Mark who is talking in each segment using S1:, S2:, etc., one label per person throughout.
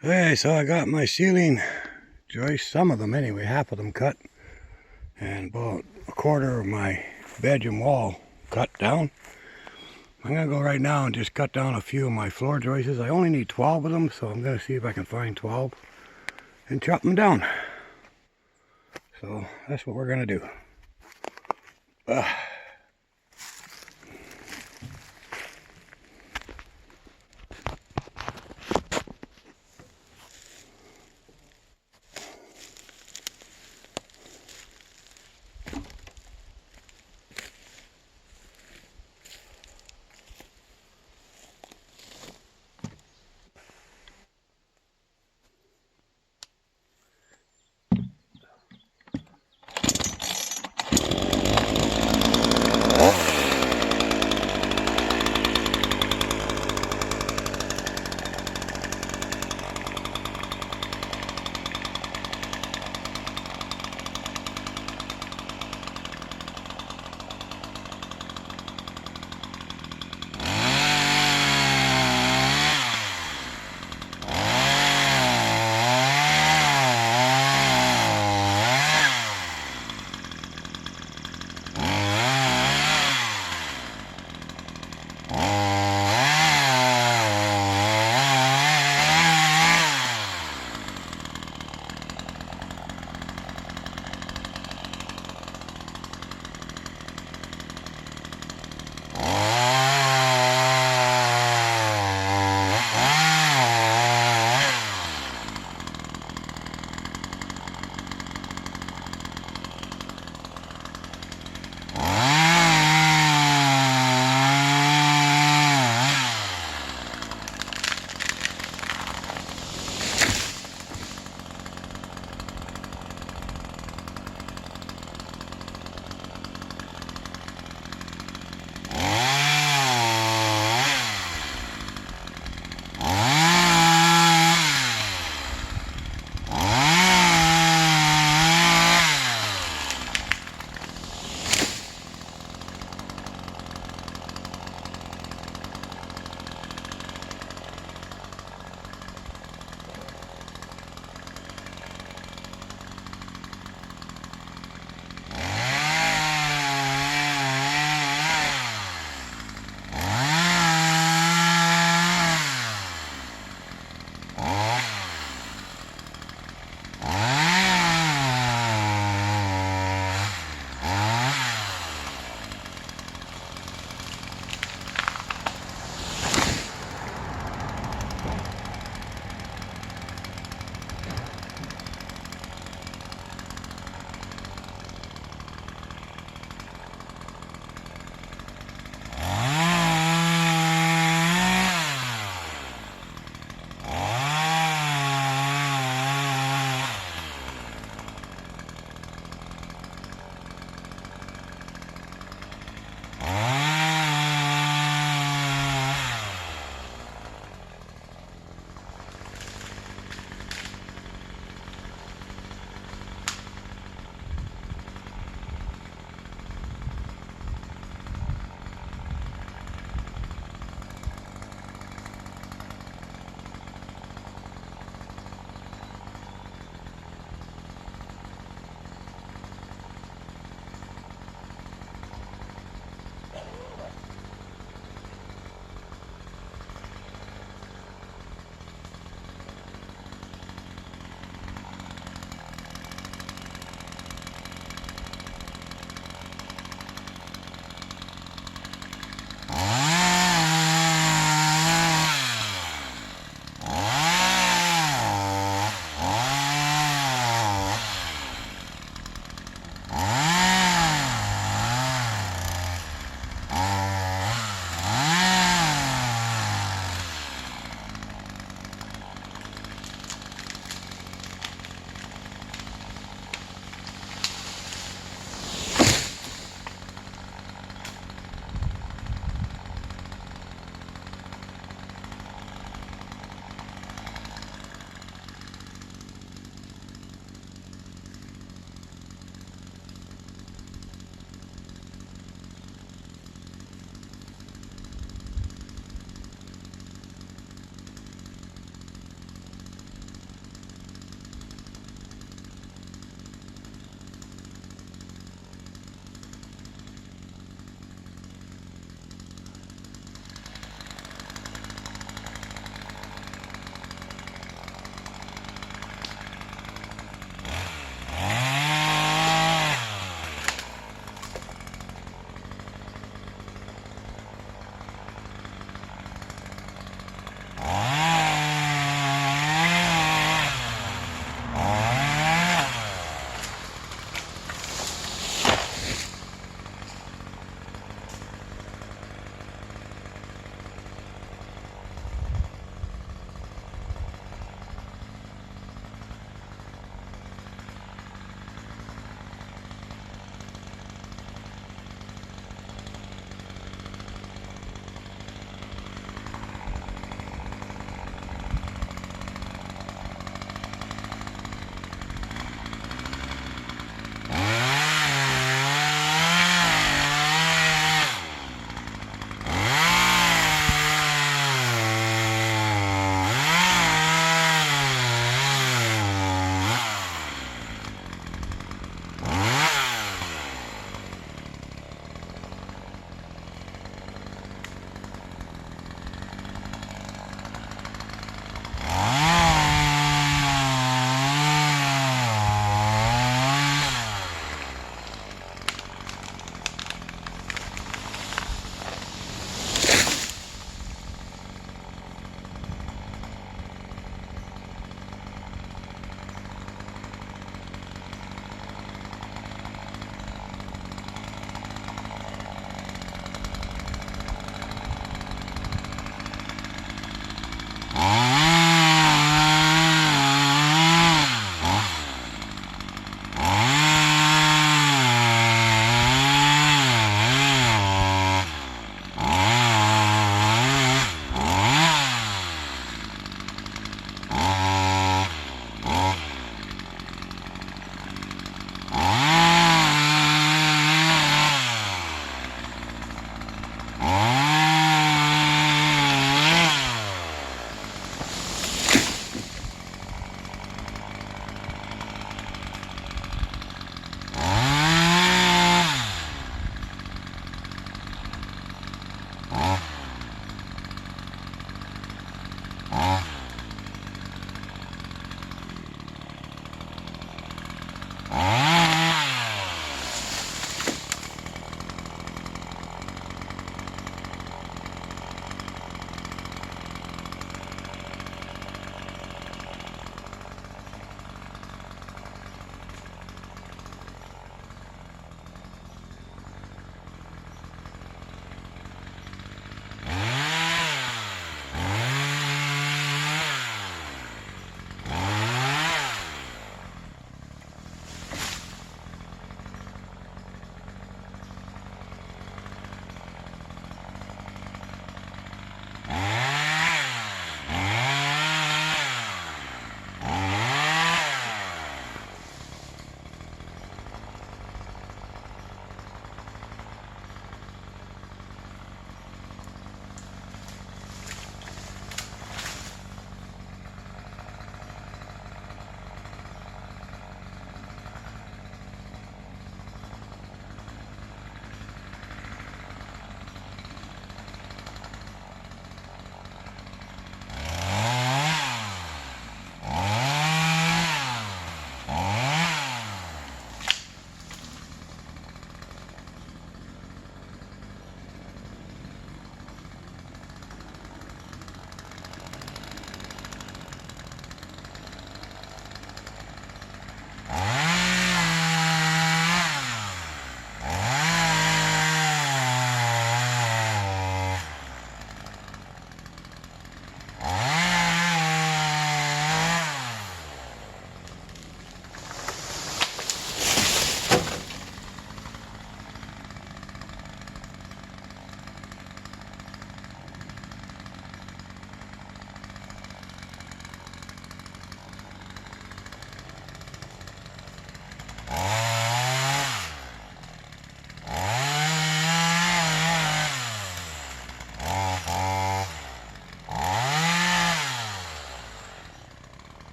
S1: Hey, so I got my ceiling joists, some of them anyway, half of them cut, and about a quarter of my bedroom wall cut down. I'm going to go right now and just cut down a few of my floor joists. I only need 12 of them, so I'm going to see if I can find 12 and chop them down. So that's what we're going to do.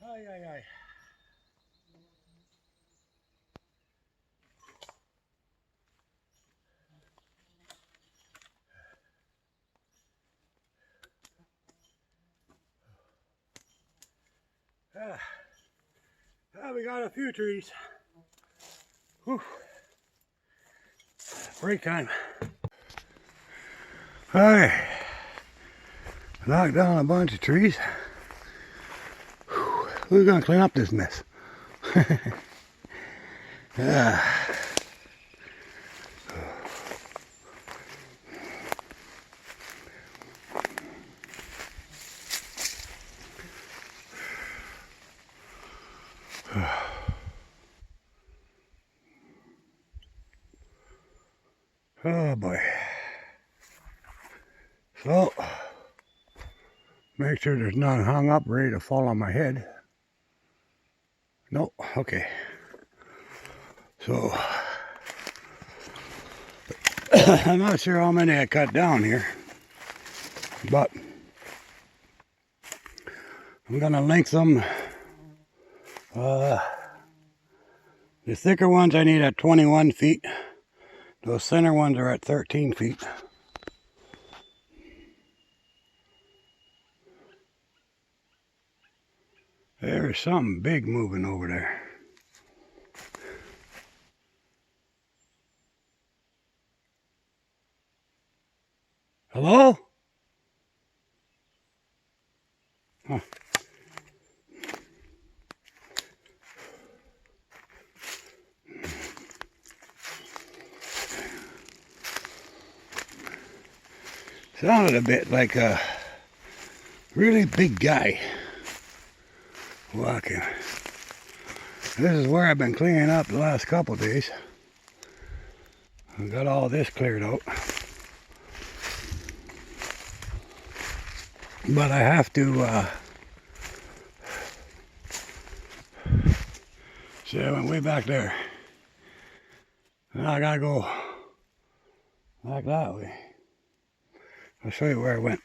S1: Ay, ay, ay. We got a few trees. Whew. Break time. Okay. Knocked down a bunch of trees. Whew. Who's gonna clean up this mess? Oh boy. So, make sure there's none hung up ready to fall on my head. No, okay. So, I'm not sure how many I cut down here, but I'm gonna length them. The thicker ones I need at 21 feet. Those center ones are at 13 feet. There's something big moving over there. Hello? Huh. Sounded a bit like a really big guy walking. This is where I've been cleaning up the last couple of days. I got all this cleared out. But I have to, see, I went way back there. Now I gotta go back that way. I'll show you where I went.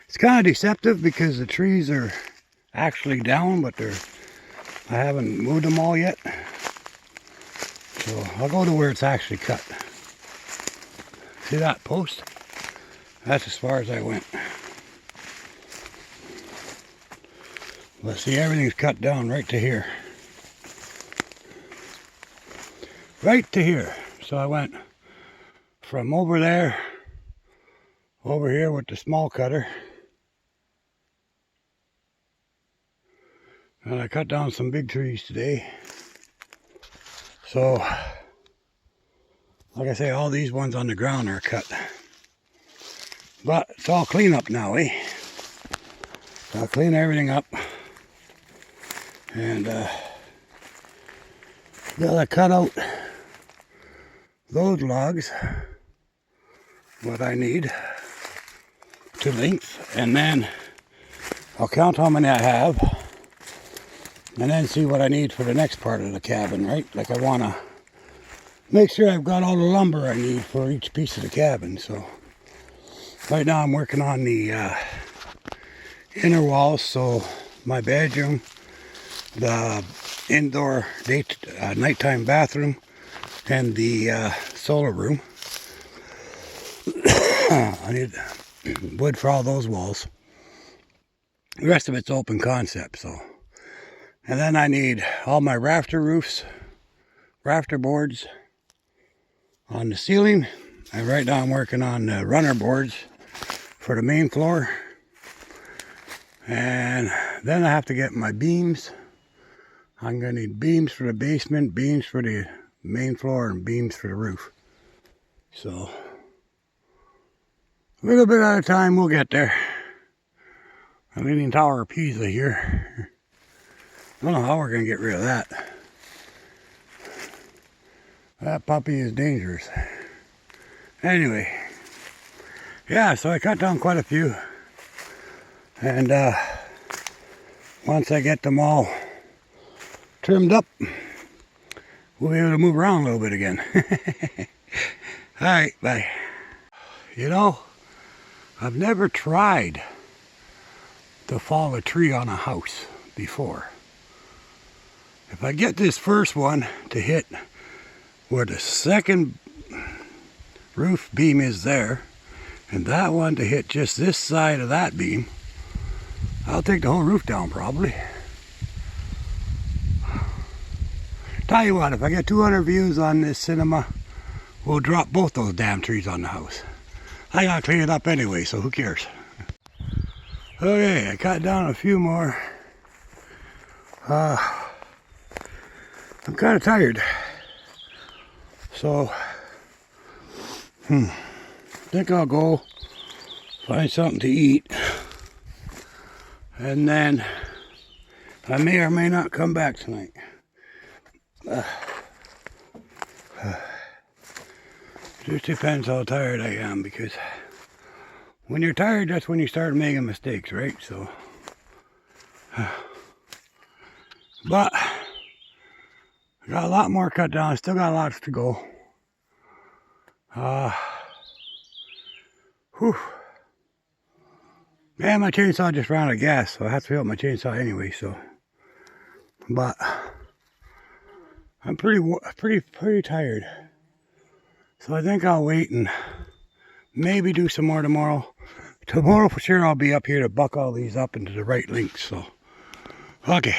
S1: It's kind of deceptive because the trees are actually down, but I haven't moved them all yet. So I'll go to where it's actually cut. See that post? That's as far as I went. Let's see, everything's cut down right to here. Right to here. So I went from over there, over here with the small cutter. And I cut down some big trees today. So, like I say, all these ones on the ground are cut. But it's all clean up now, eh? So I'll clean everything up. And gotta cut out those logs, what I need to length, and then I'll count how many I have, and then see what I need for the next part of the cabin, right? Like I want to make sure I've got all the lumber I need for each piece of the cabin. So right now I'm working on the inner walls, so my bedroom, the indoor nighttime bathroom, and the solar room. I need wood for all those walls. The rest of it's open concept, so. And then I need all my rafter roofs, rafter boards on the ceiling. And right now I'm working on the runner boards for the main floor. And then I have to get my beams. I'm going to need beams for the basement, beams for the main floor, and beams for the roof. So, a little bit at a time, we'll get there. I'm Leaning Tower of Pisa here. I don't know how we're going to get rid of that. That puppy is dangerous. Anyway, yeah, so I cut down quite a few. And once I get them all trimmed up, we'll be able to move around a little bit again. Alright, bye. You know, I've never tried to fall a tree on a house before. If I get this first one to hit where the second roof beam is there, and that one to hit just this side of that beam, I'll take the whole roof down probably. Tell you what, if I get 200 views on this cinema, we'll drop both those damn trees on the house. I gotta clean it up anyway, so who cares? Okay, I cut down a few more. I'm kind of tired. So, I think I'll go find something to eat. And then I may or may not come back tonight. Just depends how tired I am, because when you're tired, that's when you start making mistakes, right? So, but I got a lot more cut down. I still got lots to go. Man, my chainsaw just ran out of gas, so I have to fill up my chainsaw anyway. So, but I'm pretty tired. So I think I'll wait and maybe do some more tomorrow. Tomorrow for sure I'll be up here to buck all these up into the right length. So, okay.